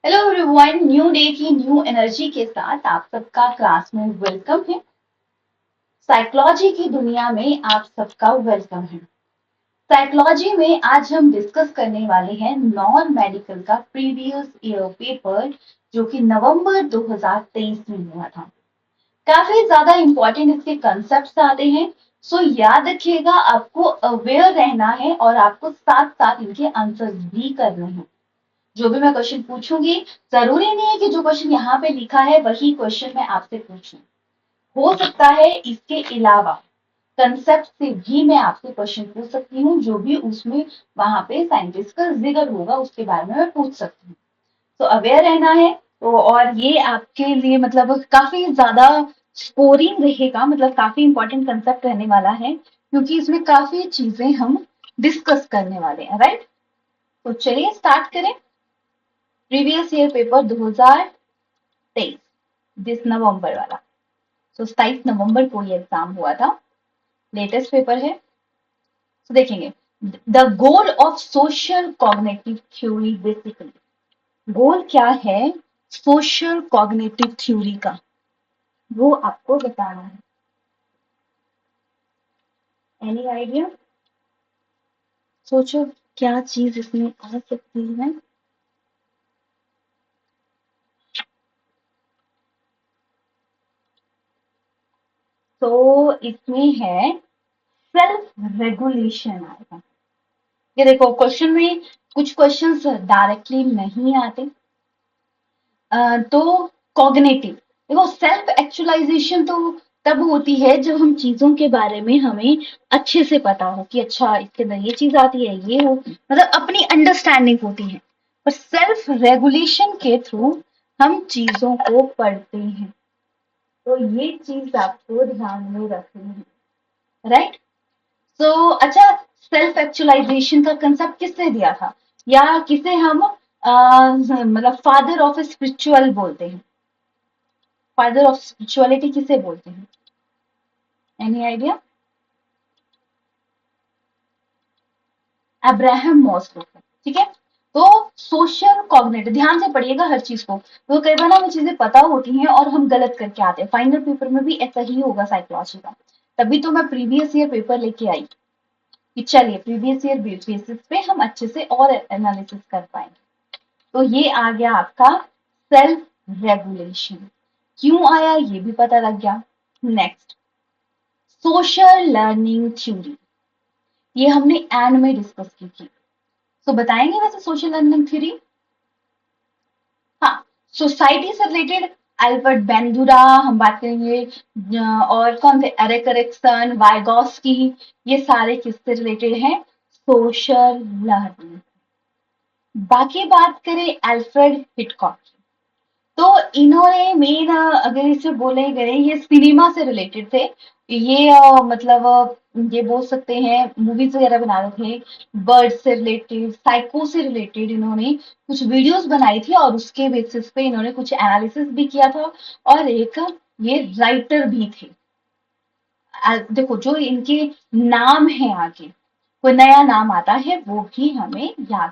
Hello everyone, new day की new energy के साथ आप सबका क्लास में वेलकम है। साइकोलॉजी की दुनिया में आप सबका वेलकम है। साइकोलॉजी में आज हम डिस्कस करने वाले हैं नॉन मेडिकल का प्रीवियस ईयर पेपर, जो कि नवंबर 2023 में हुआ था। काफी ज्यादा इंपॉर्टेंट इसके कंसेप्ट आते हैं। सो याद रखिएगा, आपको अवेयर रहना है और आपको साथ साथ इनके आंसर्स भी करने हैं। जो भी मैं क्वेश्चन पूछूंगी, जरूरी नहीं है कि जो क्वेश्चन यहाँ पे लिखा है वही क्वेश्चन मैं आपसे पूछूं। हो सकता है इसके अलावा कंसेप्ट से भी मैं आपसे क्वेश्चन पूछ सकती हूँ, जो भी उसमें वहां पे साइंटिस्ट का जिक्र होगा उसके बारे में मैं पूछ सकती हूँ। तो अवेयर रहना है। तो और ये आपके लिए मतलब काफी ज्यादा स्कोरिंग रहेगा, मतलब काफी इंपॉर्टेंट कंसेप्ट रहने वाला है, क्योंकि इसमें काफी चीजें हम डिस्कस करने वाले हैं, राइट। तो चलिए स्टार्ट करें। प्रीवियस ईयर पेपर 2023, जिस नवंबर वाला, तो 27 नवंबर को ये एग्जाम हुआ था। लेटेस्ट पेपर है। तो देखेंगे, the goal of social cognitive theory, basically goal क्या है सोशल कॉग्निटिव थ्योरी का, वो आपको बताना है। Any idea? सोचो क्या चीज इसमें आ सकती है। तो इसमें है सेल्फ रेगुलेशन आएगा। ये देखो क्वेश्चन में कुछ क्वेश्चंस डायरेक्टली नहीं आते। तो कॉग्निटिव, देखो सेल्फ एक्चुअलाइजेशन तो तब होती है जब हम चीजों के बारे में हमें अच्छे से पता हो कि अच्छा इसके अंदर ये चीज आती है, ये हो, मतलब अपनी अंडरस्टैंडिंग होती है। पर सेल्फ रेगुलेशन के थ्रू हम चीजों को पढ़ते हैं। तो ये चीज आपको ध्यान में रखनी है, राइट। सो अच्छा, सेल्फ एक्चुअलाइजेशन का कंसेप्ट किसने दिया था, या किसे हम मतलब फादर ऑफ स्पिरिचुअल बोलते हैं? फादर ऑफ स्पिरिचुअलिटी किसे बोलते हैं? Any idea? अब्राहम मॉस्लो, ठीक है। तो सोशल कॉग्निटिव, ध्यान से पढ़िएगा हर चीज को। तो कई बार हमें चीजें पता होती हैं और हम गलत करके आते हैं। फाइनल पेपर में भी ऐसा ही होगा साइकोलॉजी का। तभी तो मैं प्रीवियस ईयर पेपर लेके आई कि चलिए प्रीवियस ईयर बेसिस पे हम अच्छे से और एनालिसिस कर पाएंगे। तो ये आ गया आपका सेल्फ रेगुलेशन। क्यों आया ये भी पता लग गया। नेक्स्ट, सोशल लर्निंग थ्योरी, ये हमने एंड में डिस्कस की थी। तो बताएंगे वैसे सोशल लर्निंग थ्योरी? हाँ, सोसाइटी से रिलेटेड एल्बर्ट बेंडूरा हम बात करेंगे, और कौन थे, एरिक एरिक्सन, वाइगॉस्की, ये सारे किससे रिलेटेड हैं? Social learning. बाकी बात करें एल्फ्रेड हिटकॉक, तो इन्होंने मेन अगर इसे बोले गए, ये सिनेमा से रिलेटेड थे। ये मतलब ये बोल सकते हैं मूवीज वगैरह बना रहे थे। बर्ड से रिलेटेड, साइको से रिलेटेड इन्होंने कुछ वीडियोस बनाई थी और उसके बेसिस पे इन्होंने कुछ एनालिसिस भी किया था। और एक ये राइटर भी थे। देखो जो इनके नाम है, आगे कोई नया नाम आता है वो भी हमें याद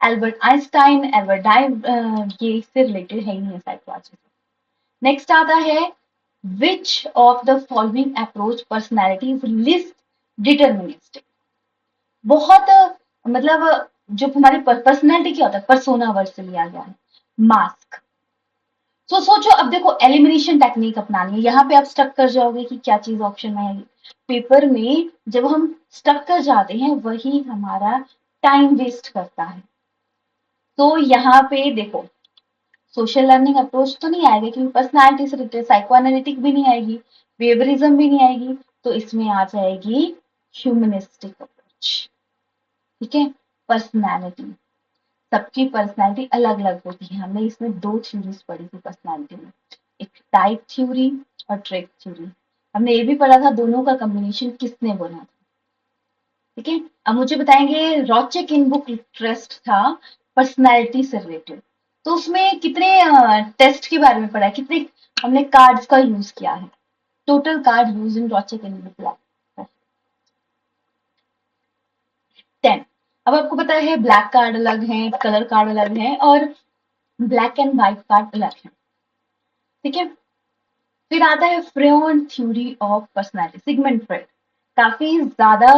है। एल्बर्ट आइंस्टाइन, एल्बर्ट ये इससे रिलेटेड है ही नहीं साइकोलॉजी। नेक्स्ट आता है, विच of the following approach personality is list deterministic. बहुत मतलब जो हमारी पर्सनैलिटी क्या होता है, परसोना वर्ड से लिया गया है। मास्क। तो सोचो, अब देखो एलिमिनेशन टेक्निक अपनानी है, यहाँ पे आप स्टक कर जाओगे कि क्या चीज ऑप्शन में आएगी। पेपर में जब हम स्टक कर जाते हैं वही हमारा टाइम वेस्ट करता है। तो यहाँ पे देखो, सोशल लर्निंग अप्रोच तो नहीं आएगा क्योंकि पर्सनालिटी से रिलेटेड, साइको एनालिटिक भी नहीं आएगी, बिहेवियरिज्म भी नहीं आएगी। तो इसमें आ जाएगी ह्यूमनिस्टिक अप्रोच, ठीक है। पर्सनालिटी, सबकी पर्सनालिटी अलग अलग होती है। हमने इसमें दो थ्योरीज पढ़ी थी पर्सनालिटी में, एक टाइप थ्योरी और ट्रेट थ्योरी। हमने ये भी पढ़ा था दोनों का कॉम्बिनेशन किसने बोला था, ठीक है। अब मुझे बताएंगे, रोचक इन बुक ट्रस्ट था पर्सनालिटी से रिलेटेड। तो उसमें कितने टेस्ट के बारे में पढ़ा है, कितने हमने कार्ड्स का यूज किया है? टोटल कार्ड यूज इन रोचक इन बुक 10। अब आपको पता है ब्लैक कार्ड अलग है, कलर कार्ड अलग है, और ब्लैक एंड व्हाइट पार्ट अलग है, ठीक है। फिर आता है Freudian theory of personality, Sigmund Freud, काफी ज्यादा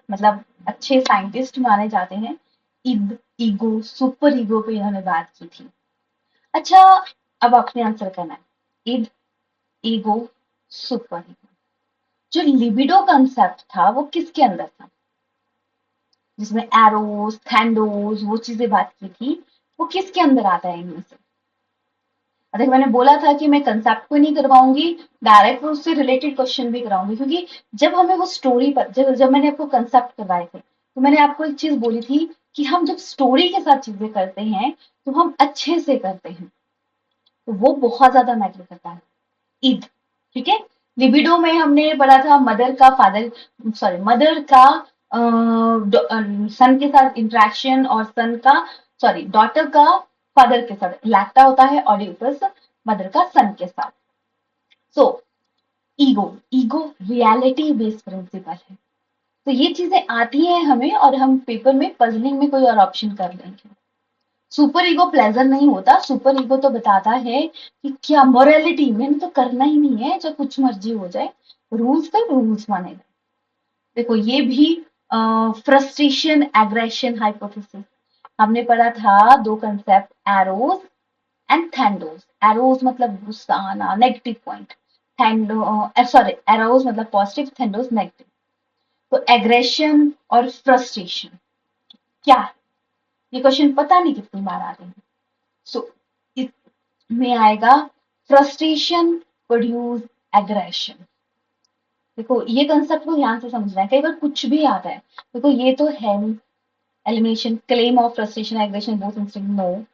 मतलब अच्छे साइंटिस्ट माने जाते हैं। इद, ईगो, सुपर ईगो पे इन्होंने बात की थी। अच्छा, अब आपने आंसर करना है, इद, ईगो, सुपर ईगो। जो लिबिडो कंसेप्ट था वो किसके अंदर था, जिसमें एरोस, थैंडोस, वो चीजें बात की थी, वो किसके अंदर आता है इनमें से। देखो मैंने बोला था कि मैं कंसेप्ट को नहीं करवाऊंगी, डायरेक्ट उससे रिलेटेड क्वेश्चन भी कराऊंगी, क्योंकि जब हमें वो स्टोरी पर जब मैंने आपको कंसेप्ट करवाए थे तो मैंने आपको एक चीज बोली थी कि हम जब स्टोरी के साथ चीजें करते हैं तो हम अच्छे से करते हैं, तो वो बहुत ज्यादा मैटर करता है। ईद, ठीक है। लिबिडो में हमने पढ़ा था मदर का फादर, सॉरी मदर का सन के साथ इंटरेक्शन, और सन का, सॉरी डॉटर का फादर के साथ, लैक्टा होता है ऑडिपस, मदर का सन के साथ। So ego, ego reality based principle है। तो ये चीजें आती हैं हमें, और हम पेपर में पजलिंग में कोई और ऑप्शन कर लेंगे। सुपर ईगो प्लेजर नहीं होता, सुपर ईगो तो बताता है कि क्या मोरालिटी, मैंने तो करना ही नहीं है, चाहे कुछ मर्जी हो जाए, रूल्स का रूल्स मानेगा। देखो ये भी फ्रस्ट्रेशन एग्रेशन हाइपोथेसिस, हमने पढ़ा था दो कंसेप्ट, एरोस एंड थैंडोस। एरोस मतलब गुस्सा आना, नेगेटिव पॉइंट, थैंडो सॉरी एरोस मतलब पॉजिटिव, थैंडोस नेगेटिव। तो एग्रेशन और फ्रस्ट्रेशन क्या है, ये क्वेश्चन पता नहीं कितनी बार आ रहे हैं। सो इसमें आएगा फ्रस्ट्रेशन प्रोड्यूस एग्रेशन। देखो ये कंसेप्ट को ध्यान से समझना है, कई बार कुछ भी आता है। देखो ये तो है नहीं, elimination, claim of frustration aggression both instinct, no,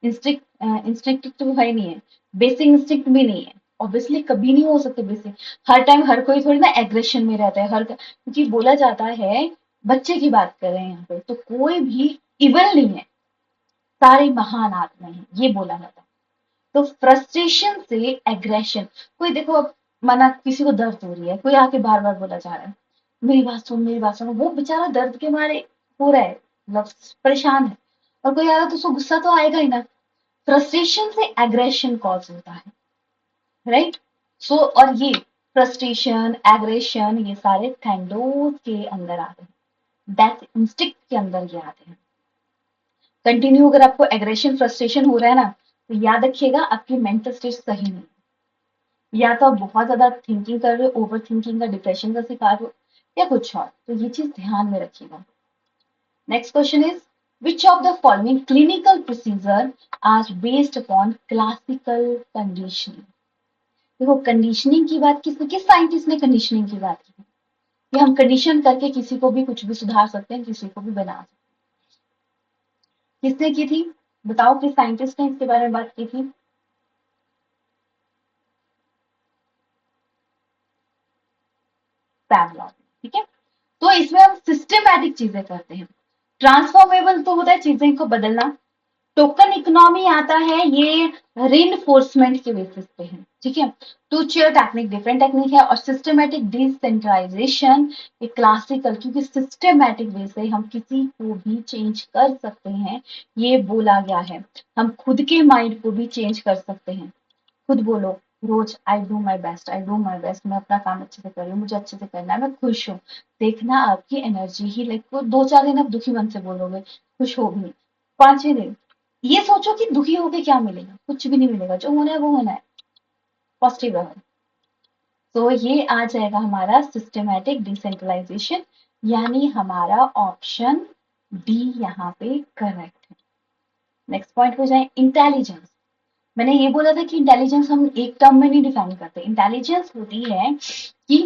instinct तो है नहीं है, बेसिक इंस्टिंक्ट भी नहीं है, ऑब्वियसली कभी नहीं हो सकते बेसिक। हर टाइम हर कोई थोड़ी ना एग्रेशन में रहता है, क्योंकि बोला जाता है, बच्चे की बात कर रहे हैं यहाँ पे, तो कोई भी इवल नहीं है, सारे महान आत्मा है, ये बोला जाता है। तो फ्रस्ट्रेशन से एग्रेशन, कोई देखो अब माना किसी को दर्द हो रही है, कोई आके बार बार बोला जा रहा है मेरी बात सुन, मेरी बात सुन, वो बेचारा दर्द के मारे हो रहा है, मतलब परेशान है, और कोई आ रहा तो उसको गुस्सा तो आएगा ही ना। फ्रस्ट्रेशन से एग्रेशन कॉज होता है, राइट। सो और ये फ्रस्ट्रेशन, एग्रेशन, ये सारे थैंडोस के अंदर आते हैं, दैट इंस्टिक्ट के अंदर ये आते हैं। कंटिन्यू अगर आपको एग्रेशन फ्रस्ट्रेशन हो रहा है ना, तो याद रखिएगा आपकी मेंटल स्टेट सही नहीं, या तो आप बहुत ज्यादा थिंकिंग कर रहे हो, ओवर थिंकिंग का, डिप्रेशन का शिकार हो, या कुछ और, तो ये चीज ध्यान में रखिएगा। Next question is, which of the following clinical procedure are based upon classical conditioning. देखो कंडीशनिंग की बात किस साइंटिस्ट ने कंडीशनिंग की बात की, कि हम कंडीशन करके किसी को भी कुछ भी सुधार सकते हैं, किसी को भी बना सकते हैं, किसने की थी, बताओ किस साइंटिस्ट ने इसके बारे में बात की थी। पैवलॉव, ठीक है। तो इसमें हम सिस्टमैटिक चीजें करते हैं, ट्रांसफॉर्मेबल तो होता है चीजें को बदलना, टोकन इकोनॉमी आता है, ये रीइंफोर्समेंट के बेसिस पे है, ठीक है। Two chair technique different technique है, और सिस्टमैटिक डिसेंट्रलाइजेशन ये क्लासिकल, क्योंकि सिस्टमैटिक वे से हम किसी को भी चेंज कर सकते हैं, ये बोला गया है। हम खुद के माइंड को भी चेंज कर सकते हैं, खुद बोलो रोज, I do my best, I do my best, मैं अपना काम अच्छे से कर रही हूँ, मुझे अच्छे से करना है, मैं खुश हूँ। देखना आपकी एनर्जी ही, लाइक 2-4 दिन आप दुखी मन से बोलोगे, खुश हो भी, 5वें दिन ये सोचो कि दुखी होके क्या मिलेगा, कुछ भी नहीं मिलेगा, जो होना है वो होना है, पॉजिटिव रहो। तो ये आ जाएगा हमारा सिस्टमैटिक डिसेंट्रलाइजेशन, यानी हमारा ऑप्शन डी यहाँ पे करेक्ट है। नेक्स्ट पॉइंट हो जाए इंटेलिजेंस। मैंने ये बोला था कि इंटेलिजेंस हम एक टर्म में नहीं डिफाइन करते, इंटेलिजेंस होती है कि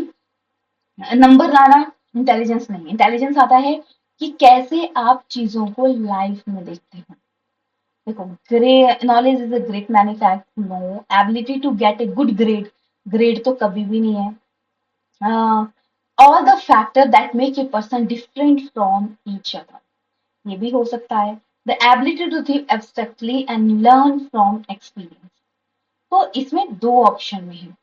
नंबर लाना, इंटेलिजेंस नहीं, इंटेलिजेंस आता है कि कैसे आप चीजों को लाइफ में देखते हो। देखो grey knowledge is a great manufacture, no, ability to get a good grade, grade तो कभी भी नहीं है, all the factor that make a person different from each other, ये भी हो सकता है, the ability to think abstractly and learn from experience. तो इसमें दो ऑप्शन में है,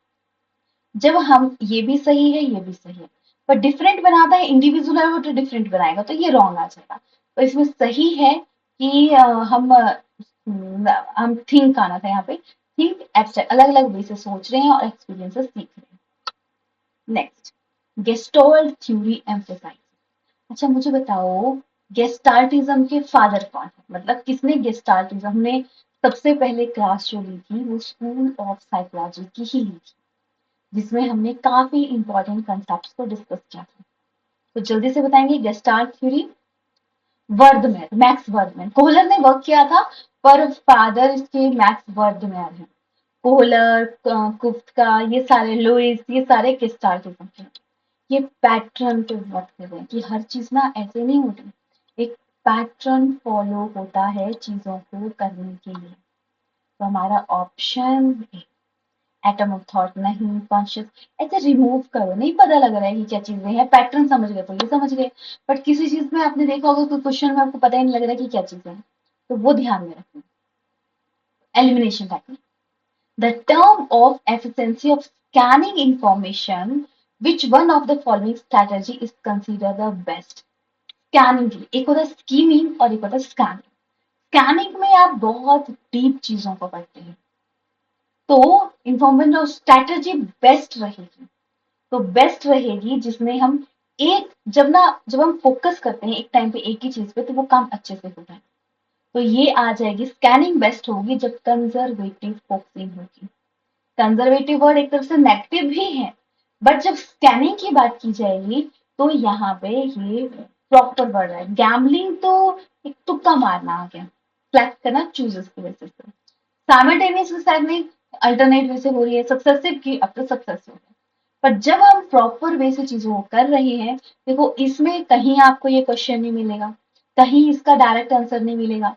जब हम ये भी सही है ये भी सही है, पर डिफरेंट बनाता है, इंडिविजुअल है वो तो डिफरेंट बनाएगा, तो ये रॉन्ग आ जाएगा। तो इसमें सही है कि हम हम थिंक आना था यहाँ पे, थिंक एब्स्ट्रैक्ट, अलग अलग वे से सोच रहे हैं और एक्सपीरियंसेस सीख रहे हैं। Next, gestalt theory emphasize. अच्छा मुझे बताओ, गेस्टाल्टिज्म के फादर कौन है, मतलब किसने गेस्टाल्टिज्म ने सबसे पहले क्लास जो ली थी वो स्कूल ऑफ साइकोलॉजी की ही ली थी, जिसमें हमने काफी इंपॉर्टेंट कंसेप्ट को डिस्कस किया था। तो जल्दी से बताएंगे गेस्टाल्ट थ्योरी। वर्डमैन, मैक्स वर्डमैन, कोहलर ने वर्क किया था, पर फादर इसके मैक्स वर्डमैन है। कोहलर, कुफ्का, ये सारे लुइस, ये सारे गेस्टाल्टिज्म के। ये पैटर्न पे वर्क कर रहे हैं कि हर चीज ना ऐसे नहीं होती, एक पैटर्न फॉलो होता है चीजों को करने के लिए। तो हमारा ऑप्शन एटम ऑफ थॉट नहीं, कॉन्शियस, ऐसे रिमूव करो, नहीं पता लग रहा है कि क्या चीजें हैं, पैटर्न समझ गए तो ये समझ गए, बट किसी चीज में आपने देखा होगा कोई क्वेश्चन में आपको पता ही नहीं लग रहा है कि क्या चीजें हैं, तो वो ध्यान में रखना। Elimination technique, the term of efficiency of scanning information, which one of the following strategy is considered the best? Scanning के लिए एक होता है स्कीमिंग और एक होता है स्कैनिंग। स्कैनिंग में आप बहुत डीप चीजों को पढ़ते हैं, तो इंफॉर्मेशन स्ट्रेटेजी बेस्ट रहेगी, तो बेस्ट रहेगी जिसमें हम एक, जब हम फोकस करते हैं एक टाइम पे एक ही चीज पे तो वो काम अच्छे से होता है। तो ये आ जाएगी, स्कैनिंग बेस्ट होगी जब कंजर्वेटिव फोकसिंग होगी। कंजर्वेटिव वर्ड एक तरफ से नेगेटिव भी है, बट जब स्कैनिंग की बात की जाएगी तो यहाँ पे ये प्रॉपर वर्ड है। गैम्बलिंग तो एक तुक्का मारना आ गया, सेलेक्ट करना चूजेस की बेसिस पे। साइमल्टेनियस स्टैग्निंग अल्टरनेट वे से हो रही है, सक्सेसिव की अब तो सक्सेसिव है। पर जब हम प्रॉपर वे से चीजों को कर रहे हैं, देखो इसमें कहीं आपको ये क्वेश्चन नहीं मिलेगा, कहीं इसका डायरेक्ट आंसर नहीं मिलेगा,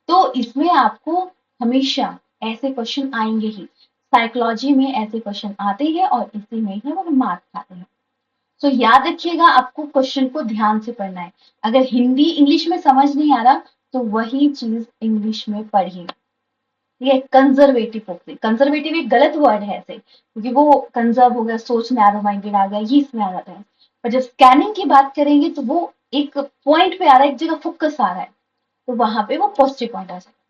तो इसमें आपको हमेशा ऐसे क्वेश्चन आएंगे ही। साइकोलॉजी में ऐसे क्वेश्चन आते हैं और इसी में ही हम मार्क्स आते हैं। तो याद रखिएगा आपको क्वेश्चन को ध्यान से पढ़ना है। अगर हिंदी इंग्लिश में समझ नहीं आ रहा तो वही चीज इंग्लिश में पढ़िए। ये कंजर्वेटिव फोकसिंग, कंजर्वेटिव एक गलत वर्ड है ऐसे, क्योंकि वो कंजर्व हो गया, सोच नैरो माइंडेड आ गया, ये इसमें आ जाता है। पर जब स्कैनिंग की बात करेंगे तो वो एक पॉइंट पे आ रहा है, एक जगह फोकस आ रहा है, तो वहां पे वो पॉजिटिव पॉइंट आ जाता है।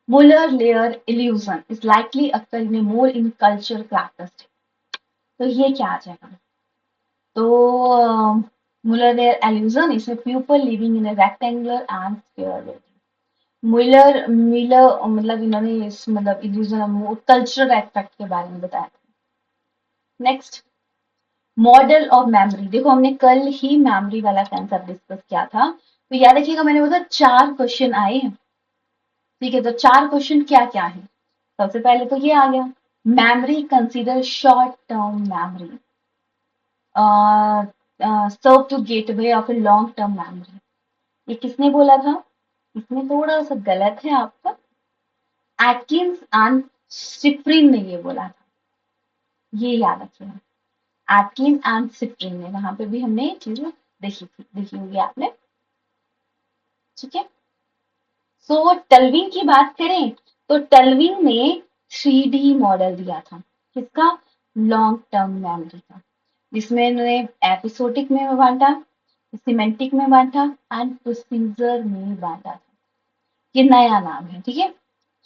Muller layer illusion is likely occurring more in cultural characteristics. तो ये क्या आ जाएगा? तो Muller layer illusion इसमें people living in a rectangular and square building. Miller मतलब इन्होंने इस मतलब illusion कल्चरल एस्पेक्ट के बारे में बताया था। Next, model of memory. देखो हमने कल ही मेमोरी वाला कंसेप्ट डिस्कस किया था, तो याद रखिएगा मैंने बोला 4 क्वेश्चन आए हैं, ठीक है, तो 4 क्वेश्चन क्या क्या है। सबसे पहले तो ये आ गया, memory consider short term memory, serve to gateway of a long term memory। ये किसने बोला था? इसमें थोड़ा सा गलत है आपका, एटकिंस एंड सिफ्रिन ने ये बोला था, ये याद रखिएगा। एटकिन एंड सिफ्रिन ने, वहां पे भी हमने ये चीज देखी होगी आपने, ठीक है। सो टल्विंग की बात करें तो टल्विंग ने 3D मॉडल दिया था, किसका? लॉन्ग टर्म मेमोरी का, जिसमें इन्होंने एपिसोडिक में बांटा, सिमेंटिक में बांटा एंड प्रोसीजर में बांटा था। ये नया नाम है, ठीक है,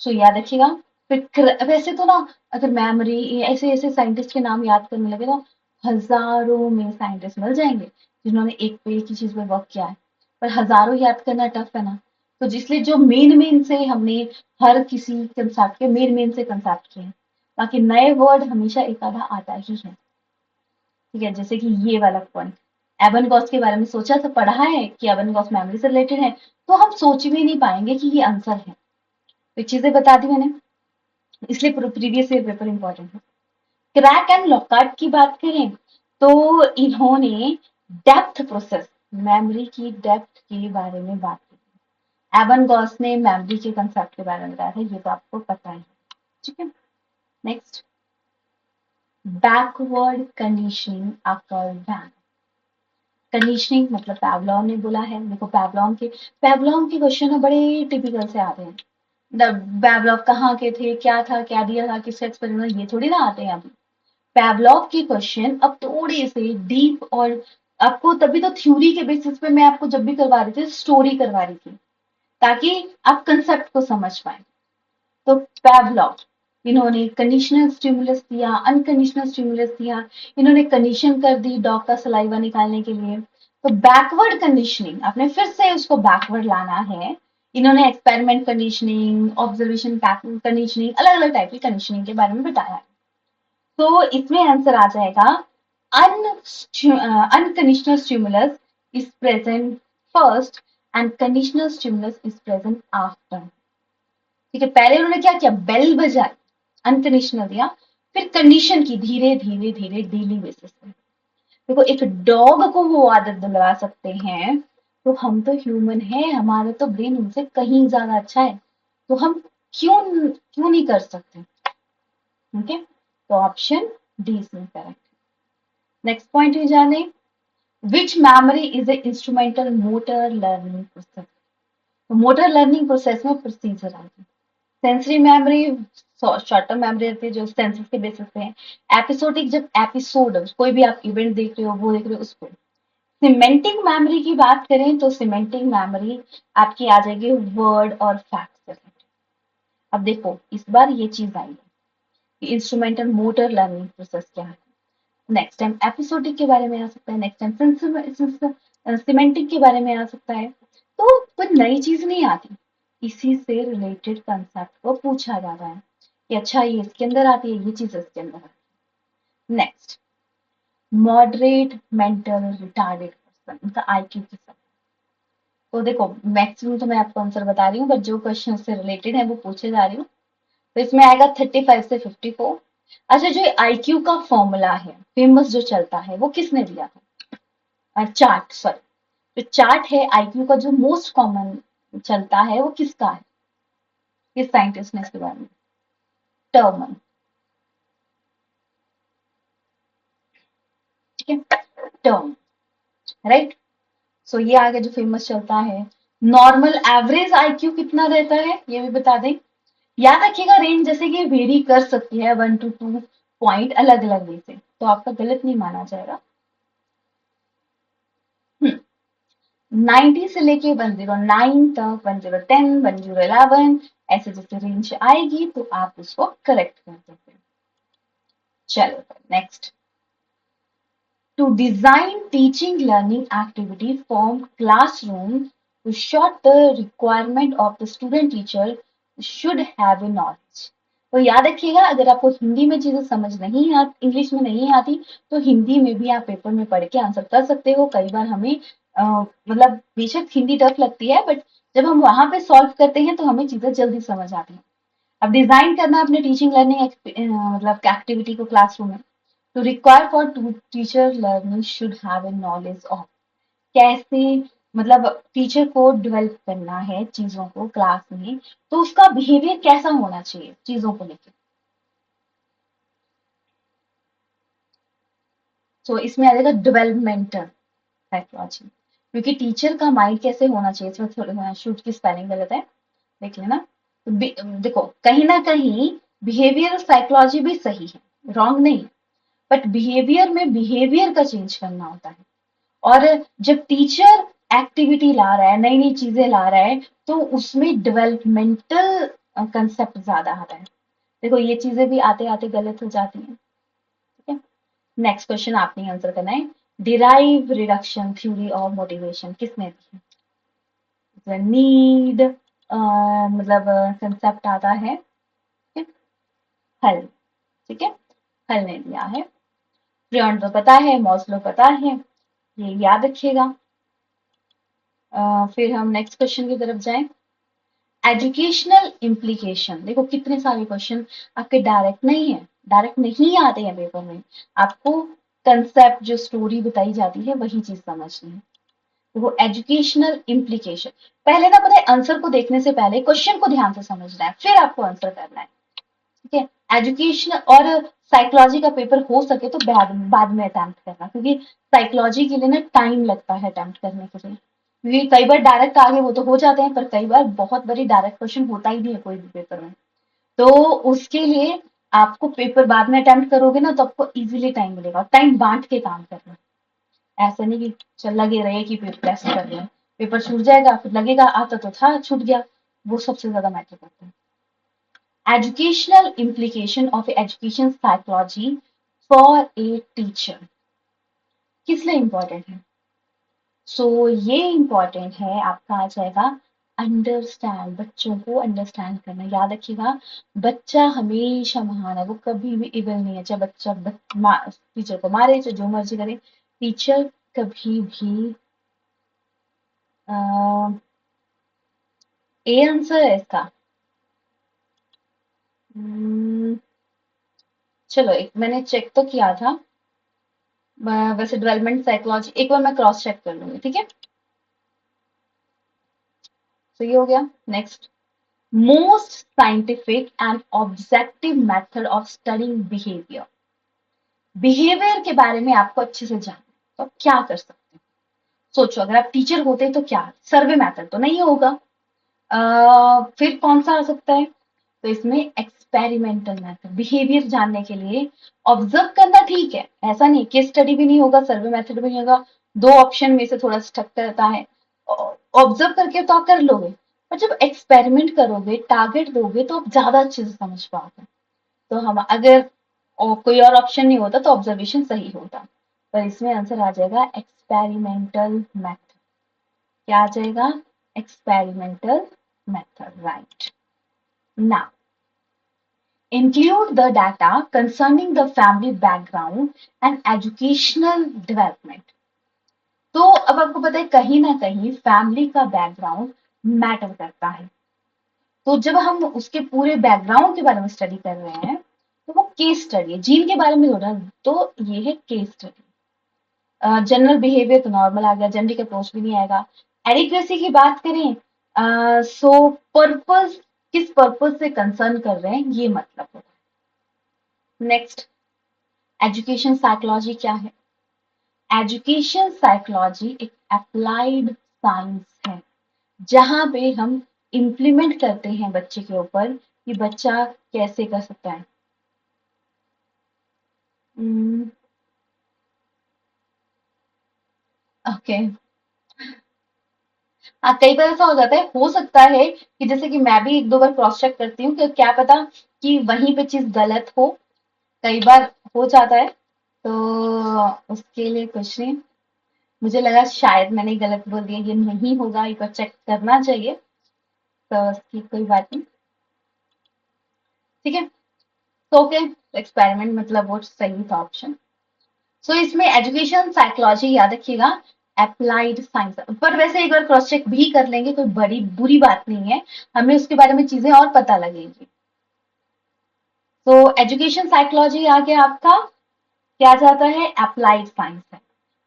सो याद रखिएगा। फिर वैसे तो ना, अगर मेमोरी ऐसे ऐसे साइंटिस्ट के नाम याद करने लगे तो हजारों में साइंटिस्ट मिल जाएंगे जिन्होंने एक पे एक ही चीज पे वर्क किया है, पर हजारों याद करना टफ है ना। तो जिसलिए जो मेन मेन से हमने हर किसी कंसेप्ट के मेन मेन से कंसेप्ट किए हैं, बाकी नए वर्ड हमेशा एक आधा आता ही है, ठीक है। जैसे कि ये वाला पॉइंट, एबन गॉस के बारे में सोचा तो पढ़ा है कि एबन गॉस मेमोरी से रिलेटेड है, तो हम सोच भी नहीं पाएंगे कि ये आंसर है। तो चीजें बता दी मैंने, इसलिए प्रीवियस ईयर पेपर इंपॉर्टेंट है। क्रैक एंड लॉकआउट की बात करें तो इन्होंने डेप्थ प्रोसेस, मेमोरी की डेप्थ के बारे में बात की। एबन गॉस ने मेमोरी के कंसेप्ट के बारे में बताया था, ये तो आपको पता ही है, ठीक है। Next, backward conditioning occur when. Conditioning मतलब पैवलॉव ने बोला है, देखो पैवलॉव के क्वेश्चन ना बड़े टिपिकल से आते हैं। पैवलॉव कहाँ के थे, क्या था, क्या दिया था, किसका एक्सपेरिमेंट, ये थोड़ी ना आते हैं अभी। पैवलॉव के क्वेश्चन अब थोड़े से डीप, और आपको तभी तो थ्योरी के बेसिस पे मैं आपको जब भी करवा रही थी स्टोरी करवा रही थी, ताकि आप कंसेप्ट को समझ पाए। तो पैवलॉव, इन्होंने कंडीशनल स्टिमुलस दिया, अनकंडीशनल स्टिमुलस दिया, इन्होंने कंडीशन कर दी डॉग का सलाइवा निकालने के लिए। तो बैकवर्ड कंडीशनिंग, आपने फिर से उसको बैकवर्ड लाना है। इन्होंने एक्सपेरिमेंट कंडीशनिंग, ऑब्जर्वेशन कंडीशनिंग, अलग अलग टाइप की कंडीशनिंग के बारे में बताया। तो इसमें आंसर आ जाएगा unconditional stimulus is present first and conditional stimulus is present after। ठीक है, पहले उन्होंने क्या किया, बेल बजाई, अनकंडीशनल दिया, फिर कंडीशन की धीरे धीरे धीरे डेली बेसिस पे। देखो एक डॉग को वो आदत दिलवा सकते हैं, तो हम तो ह्यूमन है, हमारा तो ब्रेन उनसे कहीं ज्यादा अच्छा है, तो हम क्यों क्यों नहीं कर सकते। ठीक है, तो option D is correct. Next point है जाने, which memory is a instrumental motor learning process. तो मोटर लर्निंग प्रोसेस में प्रोसीजर आएगी। Sensory memory short term memory रहती है जो सेंसेस के बेसिस पे है। एपिसोडिक, जब एपिसोड कोई भी आप इवेंट देख रहे हो, वो देख रहे हो उसको। सिमेंटिक मेमोरी की बात करें तो सिमेंटिक मेमोरी आपकी आ जाएगी वर्ड और फैक्ट से। अब देखो इस बार ये चीज आई है कि इंस्ट्रूमेंटल मोटर लर्निंग प्रोसेस क्या है। नेक्स्ट टाइम एपिसोडिक के बारे में आ सकता है, नेक्स्ट टाइम सिमेंटिक के बारे में आ सकता है। तो कोई नई चीज नहीं आती, इसी से रिलेटेड कंसेप्ट को पूछा जा रहा है कि अच्छा ये इसके अंदर आती है, ये चीज इसके अंदर आती है। Next, moderate mental retarded person, उनका आईक्यू कितना। तो देखो मैक्सिमम तो मैं आपको आंसर बता रही हूँ, बट जो क्वेश्चन से रिलेटेड है वो पूछे जा रही हूँ। तो इसमें आएगा 35 से 54। अच्छा, जो आईक्यू का फॉर्मूला है फेमस जो चलता है, वो किसने दिया था, चार्ट, सॉरी, जो चार्ट है आईक्यू का जो मोस्ट कॉमन चलता है, वो किसका है, किस साइंटिस्ट ने इसके बारे में, टर्मन। ठीक है, टर्म, राइट। सो ये आगे जो फेमस चलता है। नॉर्मल एवरेज आईक्यू कितना रहता है ये भी बता दें। याद रखिएगा रेंज जैसे कि वेरी कर सकती है 1 to 2 पॉइंट अलग अलग वे से, तो आपका गलत नहीं माना जाएगा। 90 से लेके 109 तक, 1010, 1011, ऐसे जैसे रेंज आएगी तो आप उसको करेक्ट कर सकते हैं। चलो next, to design teaching learning activity from classroom to short the requirement of the student teacher should have a knowledge। तो याद रखिएगा अगर आपको हिंदी में चीजें समझ नहीं आती, इंग्लिश में नहीं आती, तो हिंदी में भी आप पेपर में पढ़ के आंसर कर सकते हो। कई बार हमें मतलब बेशक हिंदी टफ लगती है, बट जब हम वहां पे सॉल्व करते हैं तो हमें चीजें जल्दी समझ आती हैं। अब डिजाइन करना अपने टीचिंग लर्निंग मतलब एक्टिविटी को क्लासरूम में, to require for teacher learning should have a knowledge of, कैसे मतलब टीचर को डेवलप करना है चीजों को क्लास में, तो उसका बिहेवियर कैसा होना चाहिए चीजों को लेकर। तो इसमें आ जाएगा डेवलपमेंटल साइकोलॉजी, क्योंकि टीचर का माइंड कैसे होना चाहिए। इसमें थोड़ा शूट की स्पेलिंग गलत है, देख लेना। तो देखो कहीं ना कहीं बिहेवियर साइकोलॉजी भी सही है, रॉन्ग नहीं, बट बिहेवियर में बिहेवियर का चेंज करना होता है। और जब टीचर एक्टिविटी ला रहा है, नई नई चीजें ला रहा है, तो उसमें डेवलपमेंटल कंसेप्ट ज्यादा आता है। देखो ये चीजें भी आते आते गलत हो जाती हैं। ठीक है, नेक्स्ट क्वेश्चन आपने आंसर करना है। Derive reduction theory of motivation किसने दी है। नीड मतलब कंसेप्ट आता है, ठीक है? हल, ठीक है, हल ने दिया है। फ्रियॉन तो पता है, मॉस्लो पता है, ये याद रखिएगा। फिर हम नेक्स्ट क्वेश्चन की तरफ जाएं। एजुकेशनल इम्प्लीकेशन, देखो कितने सारे क्वेश्चन आपके डायरेक्ट नहीं है, डायरेक्ट नहीं आते हैं पेपर में। आपको कंसेप्ट जो स्टोरी बताई जाती है वही चीज समझनी है। देखो एजुकेशनल इम्प्लीकेशन, पहले ना पता है आंसर को देखने से पहले क्वेश्चन को ध्यान से समझना है, फिर आपको आंसर करना है। ठीक है, एजुकेशन और साइकोलॉजी का पेपर हो सके तो बाद में अटेम्प्ट करना, क्योंकि साइकोलॉजी के लिए ना टाइम लगता है अटेम्प्ट करने के लिए। क्योंकि कई बार डायरेक्ट आगे वो तो हो जाते हैं, पर कई बार बहुत बड़ी डायरेक्ट क्वेश्चन होता ही नहीं है कोई भी पेपर में। तो उसके लिए आपको पेपर बाद में अटेम्प्ट करोगे ना, तो आपको इजीली टाइम मिलेगा। टाइम बांट के काम करना, ऐसा नहीं कि चल लगे रहे कि पेपर टेस्ट कर रहे हैं। पेपर छूट जाएगा, फिर लगेगा आता तो था, छूट गया। वो सबसे ज्यादा मैटर करता है। Educational implication of education psychology for a teacher किस लिए इंपॉर्टेंट है? ये इम्पोर्टेंट है, आपका आ जाएगा अंडरस्टैंड, बच्चों को अंडरस्टैंड करना। याद रखिएगा, बच्चा हमेशा महान है, वो कभी भी इविल नहीं है। चाहे बच्चा टीचर को मारे, चाहे जो मर्जी करे, टीचर कभी भी ए आंसर है इसका। हम्म, चलो एक मैंने चेक तो किया था, वैसे डेवलपमेंट साइकोलॉजी एक बार मैं क्रॉस चेक कर लूंगी, ठीक है। तो ये हो गया। Next, most scientific and objective method of studying behaviour. Behaviour के बारे में आपको अच्छे से जानना है, तो आप क्या कर सकते हैं? सोचो, अगर आप टीचर होते तो क्या, सर्वे मेथड तो नहीं होगा। फिर कौन सा आ सकता है? तो इसमें एक्सपेरिमेंटल मेथड, बिहेवियर जानने के लिए ऑब्जर्व करना, ठीक है, ऐसा नहीं केस स्टडी भी नहीं होगा, सर्वे मेथड भी नहीं होगा, दो ऑप्शन में से थोड़ा स्टक करता है। ऑब्जर्व करके तो आप कर लोगे, पर जब एक्सपेरिमेंट करोगे, टारगेट दोगे, तो आप ज्यादा अच्छे से समझ पाओगे। तो हम अगर कोई और ऑप्शन नहीं होता तो ऑब्जर्वेशन सही होता, पर इसमें आंसर आ जाएगा एक्सपेरिमेंटल मेथड। क्या आ जाएगा? Experimental method, right. Now include the data concerning the family background and educational development। तो अब आपको पता है, कहीं ना कहीं फैमिली का बैकग्राउंड मैटर करता है। तो जब हम उसके पूरे बैकग्राउंड के बारे में स्टडी कर रहे हैं, तो वो केस स्टडी है, जीन के बारे में हो रहा है, तो ये है केस स्टडी। जनरल बिहेवियर तो नॉर्मल आ गया, जेनेरिक अप्रोच भी नहीं आएगा। एडिक्वेसी की बात करें, सो पर्पस, किस पर्पस से कंसर्न कर रहे हैं, ये मतलब होता है। नेक्स्ट, एजुकेशन साइकोलॉजी क्या है? एजुकेशन साइकोलॉजी एक अप्लाइड साइंस है, जहां पे हम इम्प्लीमेंट करते हैं बच्चे के ऊपर कि बच्चा कैसे कर सकता है। ओके, हाँ, कई बार ऐसा हो जाता है, हो सकता है कि जैसे कि मैं भी एक दो बार क्रॉस चेक करती हूँ कि क्या पता कि वहीं पे चीज गलत हो, कई बार हो जाता है, तो उसके लिए कुछ नहीं। मुझे लगा शायद मैंने गलत बोल दिया, ये नहीं होगा, एक बार चेक करना चाहिए, तो उसकी कोई बात नहीं, ठीक है। तो ओके, एक्सपेरिमेंट मतलब वो सही था ऑप्शन। इसमें एजुकेशन साइकोलॉजी याद रखिएगा, अप्लाइड साइंस, पर वैसे एक बार क्रॉस चेक भी कर लेंगे, कोई बड़ी बुरी बात नहीं है, हमें उसके बारे में चीजें और पता लगेंगी। तो एजुकेशन साइकोलॉजी आ गया आपका, क्या जाता है? अप्लाइड साइंस है।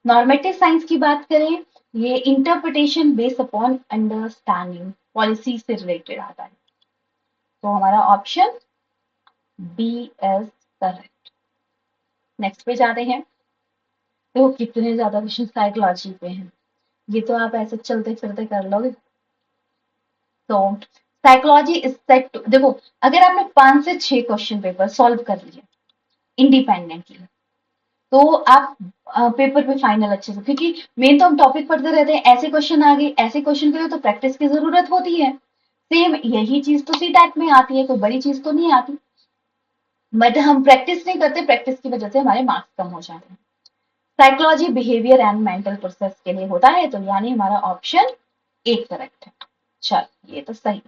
नॉर्मेटिव साइंस की बात करें, ये interpretation based upon understanding, policy से रिलेटेड आता है। तो हमारा option B is correct. Next पे जाते हैं। देखो कितने ज्यादा क्वेश्चन साइकोलॉजी पे हैं, ये तो आप ऐसे चलते फिरते कर लोगे। तो साइकोलॉजी इज सेट टू, देखो अगर आपने 5 से 6 क्वेश्चन पेपर सॉल्व कर लिए इंडिपेंडेंटली, तो आप पेपर पे फाइनल अच्छे से, क्योंकि मेन तो हम टॉपिक पढ़ते रहते हैं, ऐसे क्वेश्चन आ गए, ऐसे क्वेश्चन के लिए तो प्रैक्टिस की जरूरत होती है। सेम यही चीज तो सी टाइप में आती है, कोई बड़ी चीज तो नहीं आती, बट हम प्रैक्टिस नहीं करते, प्रैक्टिस की वजह से हमारे मार्क्स कम हो जाते हैं। Psychology behaviour and mental process के लिए होता है, तो यानी हमारा ऑप्शन एक करेक्ट है। चल ये तो सही।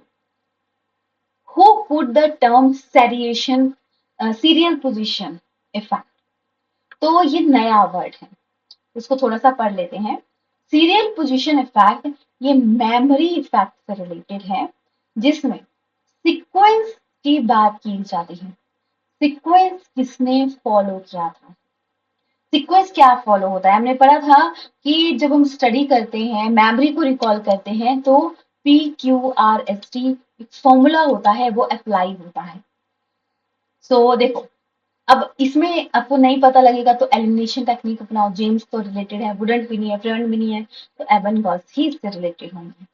Who put the term seriation, serial position effect. तो ये नया वर्ड है, इसको थोड़ा सा पढ़ लेते हैं। सीरियल पोजीशन इफेक्ट ये मेमोरी इफेक्ट से रिलेटेड है, जिसमें सीक्वेंस की बात की जाती है। सीक्वेंस किसने फॉलो किया था? सीक्वेंस क्या फॉलो होता है, हमने पढ़ा था कि जब हम स्टडी करते हैं, मेमोरी को रिकॉल करते हैं, तो PQRST एक फॉर्मूला होता है, वो अप्लाई होता है। देखो, अब इसमें आपको नहीं पता लगेगा तो एलिमिनेशन टेक्निक अपनाओ, जेम्स तो रिलेटेड है, वुडंट भी नहीं है, फ्रेंड भी नहीं है, तो एबन गॉस ही इससे रिलेटेड होंगे।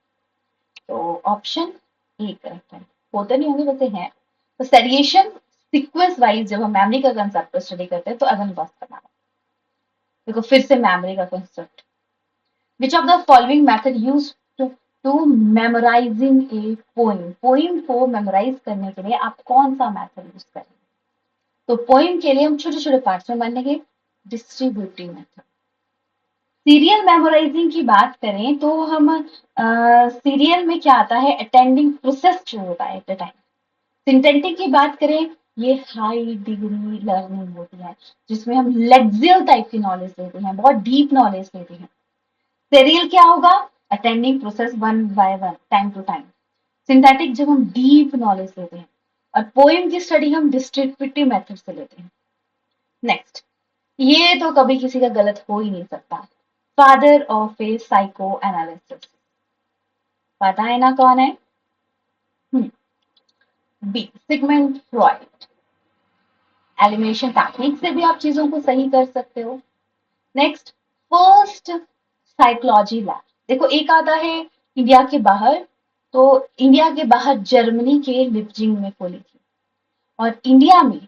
तो ऑप्शन ए करेक्ट है, होते नहीं होंगे वैसे हैं। तो सेरिएशन सीक्वेंस वाइज जब हम मेमोरी का कंसेप्ट को स्टडी करते हैं, तो एबन गॉस का नाम। देखो फिर से मेमोरी का concept, which of the following method use to memorizing a poem, poem को मेमोराइज करने के लिए आप कौन सा मेथड यूज करेंगे? तो पोइम के लिए हम छोटे छोटे पार्ट्स में बांटेंगे, डिस्ट्रीब्यूटिव मेथड। सीरियल मेमोराइजिंग की बात करें तो हम सीरियल में क्या आता है, अटेंडिंग प्रोसेस जो होता है एट द टाइम। सिंटेंटिक की बात करें, ये हाई डिग्री लर्निंग होती है जिसमें हम लेक्सियल टाइप की नॉलेज लेते हैं, बहुत डीप नॉलेज लेते हैं। सेरियल क्या होगा, attending process one by one, time to time. Synthetic जब हम डीप नॉलेज लेते हैं। और पोइम की स्टडी हम डिस्ट्रीब्यूटिव मेथड से लेते हैं। नेक्स्ट, ये तो कभी किसी का गलत हो ही नहीं सकता, father of a psychoanalysis, पता है ना कौन है? B, Sigmund Freud. Elimination technique से भी आप चीजों को सही कर सकते हो। Next, first psychology lab. देखो एक आता है इंडिया के बाहर, तो इंडिया के बाहर जर्मनी के लिपजिंग में खोली थी, और इंडिया में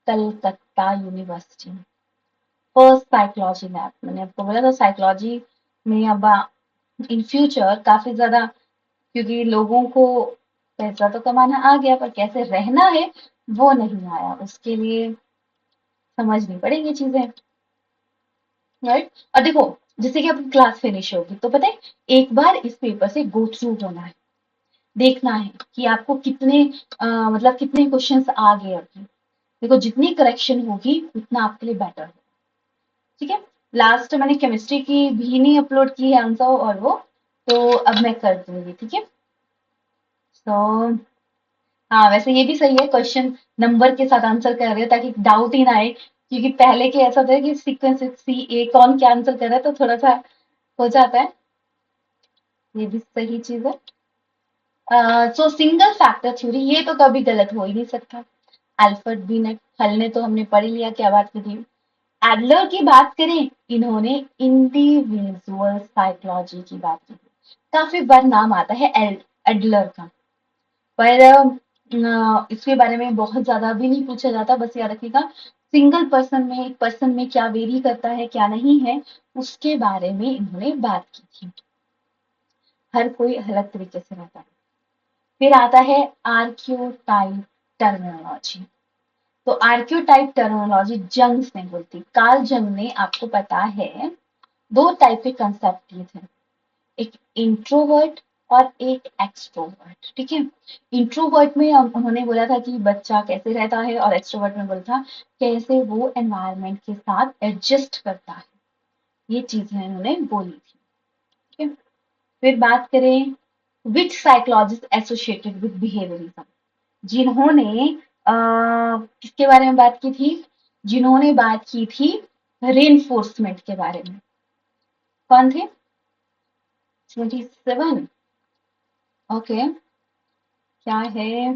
कलकत्ता यूनिवर्सिटी में फर्स्ट साइकोलॉजी लैब। मैंने आपको बोला था साइकोलॉजी में अब इन फ्यूचर काफी ज्यादा, क्योंकि लोगों को पैसा तो कमाना आ गया पर कैसे रहना है वो नहीं आया, उसके लिए समझनी पड़ेंगी चीजें, राइट। और देखो जैसे कि आपकी क्लास फिनिश होगी तो पता है एक बार इस पेपर से गो थ्रू होना है, देखना है कि आपको कितने मतलब कितने क्वेश्चंस आ गए अभी। देखो जितनी करेक्शन होगी उतना आपके लिए बेटर होगा, ठीक है। लास्ट मैंने केमिस्ट्री की भी नहीं अपलोड की है आंसर और वो, तो अब मैं कर दूंगी, ठीक है। तो हाँ वैसे ये भी सही है, क्वेश्चन नंबर के साथ आंसर कर रहे हो ताकि डाउट ही ना आए, क्योंकि पहले के ऐसा होता है कि सीक्वेंस सी ए कौन क्या आंसर कर रहा है तो थोड़ा सा हो जाता है, ये भी सही चीज है। सो सिंगल फैक्टर थ्योरी ये तो कभी गलत हो ही नहीं सकता। अल्फ्रेड बिनेट, हल ने तो हमने पढ़ लिया क्या बात की थी। एडलर की बात करें, इन्होंने इंडिविजुअल साइकोलॉजी की बात की थी, काफी बार नाम आता है एडलर का, पर इसके बारे में बहुत ज्यादा भी नहीं पूछा जाता, बस याद रखिएगा सिंगल पर्सन में, एक पर्सन में क्या वेरी करता है क्या नहीं है उसके बारे में इन्होंने बात की थी। हर कोई अलग तरीके से रहता है। फिर आता है आर्क्योटाइप टर्मिनोलॉजी। तो आर्क्योटाइप टर्मिनोलॉजी जंग्स ने बोली थी, कार्ल जंग ने, आपको पता है दो टाइप के कंसेप्ट दिए थे, एक इंट्रोवर्ट और एक एक्सट्रोवर्ट, ठीक है। इंट्रोवर्ट में उन्होंने बोला था कि बच्चा कैसे रहता है, और एक्सट्रोवर्ट में बोला था कैसे वो एनवायरनमेंट के साथ एडजस्ट करता है, ये चीजें उन्होंने बोली थी, ठीक है। फिर बात करें विच साइकोलॉजिस्ट एसोसिएटेड विद बिहेवियरिज्म, जिन्होंने किसके बारे में बात की थी, जिन्होंने बात की थी रेनफोर्समेंट के बारे में, कौन थे? 27, ओके, क्या है,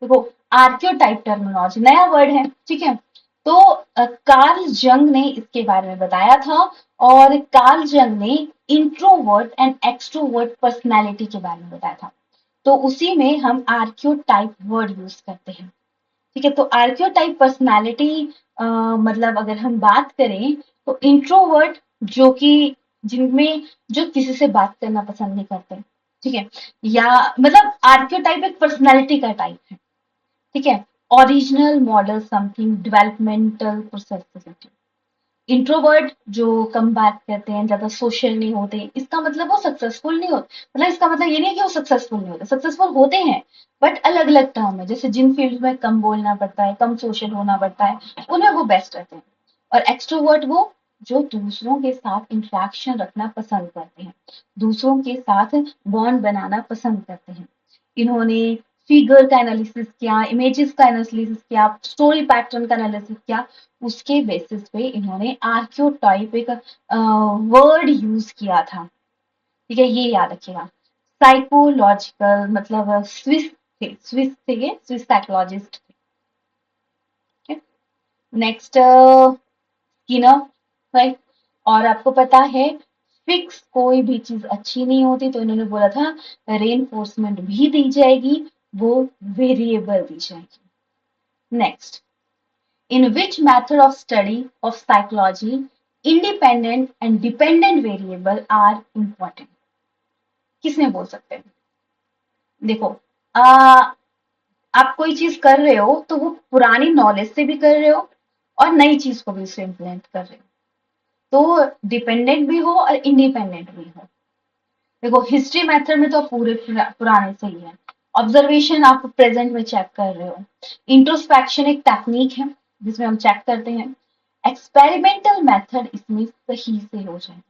देखो आर्क्योटाइप टर्मिनोलॉजी नया वर्ड है, ठीक है। तो कार्ल जंग ने इसके बारे में बताया था, और कार्ल जंग ने इंट्रोवर्ट एंड एक्सट्रोवर्ट पर्सनालिटी के बारे में बताया था, तो उसी में हम आर्क्योटाइप वर्ड यूज करते हैं, ठीक है। तो आर्क्योटाइप पर्सनालिटी मतलब अगर हम बात करें तो इंट्रोवर्ट जो कि जिनमें जो किसी से बात करना पसंद नहीं करते, ठीक है, या मतलब आर्क्योटाइप एक पर्सनालिटी का टाइप है, ठीक है। Original model something developmental process. Introvert जो कम बात करते हैं, ज्यादा सोशल नहीं होते, इसका मतलब वो सक्सेसफुल नहीं होते, मतलब इसका मतलब ये नहीं है कि वो सक्सेसफुल नहीं होते, सक्सेसफुल होते हैं बट अलग अलग टर्म है, जैसे जिन फील्ड में कम बोलना पड़ता है, कम सोशल होना पड़ता है, उनमें वो बेस्ट रहते हैं। और एक्सट्रोवर्ट वो जो दूसरों के साथ इंटरेक्शन रखना पसंद करते हैं, दूसरों के साथ बॉन्ड बनाना पसंद करते हैं। इन्होंने फिगर का एनालिसिस किया, इमेजेस का एनालिसिस किया, स्टोरी पैटर्न का एनालिसिस किया, उसके बेसिस पे इन्होंने आर्क्योटाइप एक वर्ड यूज किया था, ठीक है, ये याद रखिएगा। साइकोलॉजिकल मतलब स्विस थे ये, स्विस साइकोलॉजिस्ट थे। Next Skinner, right. और आपको पता है फिक्स कोई भी चीज अच्छी नहीं होती, तो इन्होंने बोला था रेनफोर्समेंट भी दी जाएगी, वो वेरिएबल दी जाएगी। Next, in which method of study of psychology independent and dependent variable are important. किसमें बोल सकते हैं? देखो, आ, आप कोई चीज कर रहे हो तो वो पुरानी नॉलेज से भी कर रहे हो और नई चीज को भी उससे इम्प्लीमेंट कर रहे हो, तो डिपेंडेंट भी हो और इंडिपेंडेंट भी हो। देखो, हिस्ट्री मेथड में तो आप पूरे पुराने से ही है। ऑब्जर्वेशन आप प्रेजेंट में चेक कर रहे हो। इंट्रोस्पेक्शन एक टेक्निक है जिसमें हम चेक करते हैं। एक्सपेरिमेंटल मेथड इसमें सही से हो जाए।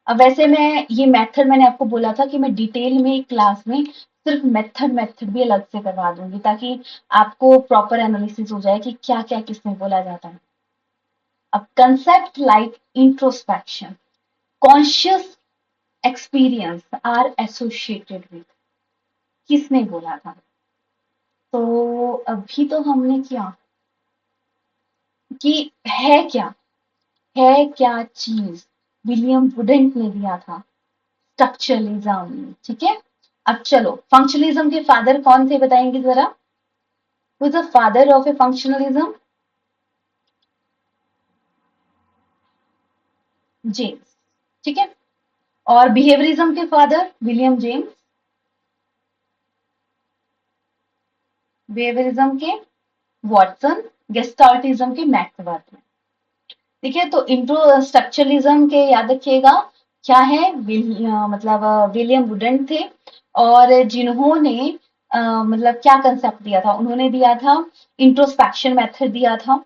अब वैसे मैं ये मेथड मैंने आपको बोला था कि मैं डिटेल में क्लास में सिर्फ मेथड भी अलग से करवा दूंगी ताकि आपको प्रॉपर एनालिसिस हो जाए कि क्या क्या किसमें बोला जाता है। अब concept like introspection, conscious experience are associated with, किसने बोला था? तो अभी तो हमने किया कि है क्या चीज, विलियम वुडेंट ने दिया था, स्ट्रक्चरलिज्म। ठीक है, अब चलो फंक्शनलिज्म के फादर कौन थे बताएंगे जरा? Who is the father of A functionalism? James. ठीक है, और बिहेवियरिज्म के फादर विलियम जेम्स। बिहेवियरिज्म के वॉटसन। गेस्टाल्टिज्म के मैक्सवर्थ। ठीक है, तो इंट्रो स्ट्रक्चरलिज्म के याद रखिएगा क्या है, मतलब विलियम वुडेंट थे, और जिन्होंने मतलब क्या कंसेप्ट दिया था, उन्होंने दिया था इंट्रोस्पेक्शन मेथड दिया था,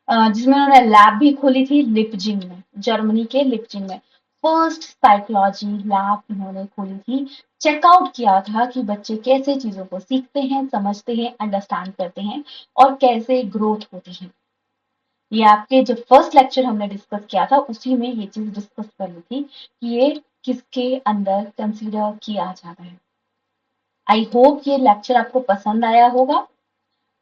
जिसमें उन्होंने लैब भी खोली थी लिपजिंग में, जर्मनी के लिपजिंग में। फर्स्ट साइकोलॉजी लैब इन्होंने खोली थी। चेकआउट किया था कि बच्चे कैसे चीजों को सीखते हैं, समझते हैं, अंडरस्टैंड करते हैं और कैसे ग्रोथ होती है। ये आपके जो फर्स्ट लेक्चर हमने डिस्कस किया था उसी में ये चीज डिस्कस कर ली थी कि ये किसके अंदर कंसीडर किया जाता है। आई होप ये लेक्चर आपको पसंद आया होगा।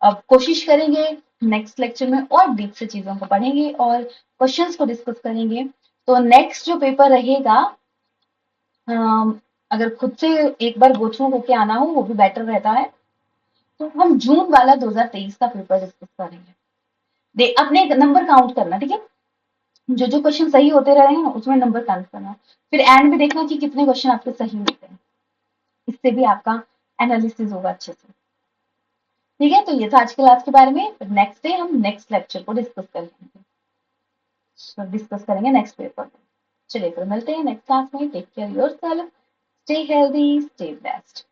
अब कोशिश करेंगे नेक्स्ट लेक्चर में और डीप से चीजों को पढ़ेंगे और क्वेश्चंस को डिस्कस करेंगे। तो नेक्स्ट जो पेपर रहेगा, अगर खुद से एक बार गो थ्रू होके आना हो वो भी बेटर रहता है, तो हम जून वाला 2023 का पेपर डिस्कस करेंगे। दे अपने नंबर काउंट करना, ठीक है? जो जो क्वेश्चन सही होते रहे हैं उसमें नंबर काउंट करना, फिर एंड में देखना कि कितने क्वेश्चन आपके सही होते हैं। इससे भी आपका एनालिसिस होगा अच्छे से। ठीक है, तो ये था आज के क्लास के बारे में। नेक्स्ट डे हम नेक्स्ट लेक्चर को डिस्कस करेंगे, डिस्कस करेंगे नेक्स्ट पेपर में। चलिए फिर मिलते हैं नेक्स्ट क्लास में। Take care yourself, stay healthy, stay blessed.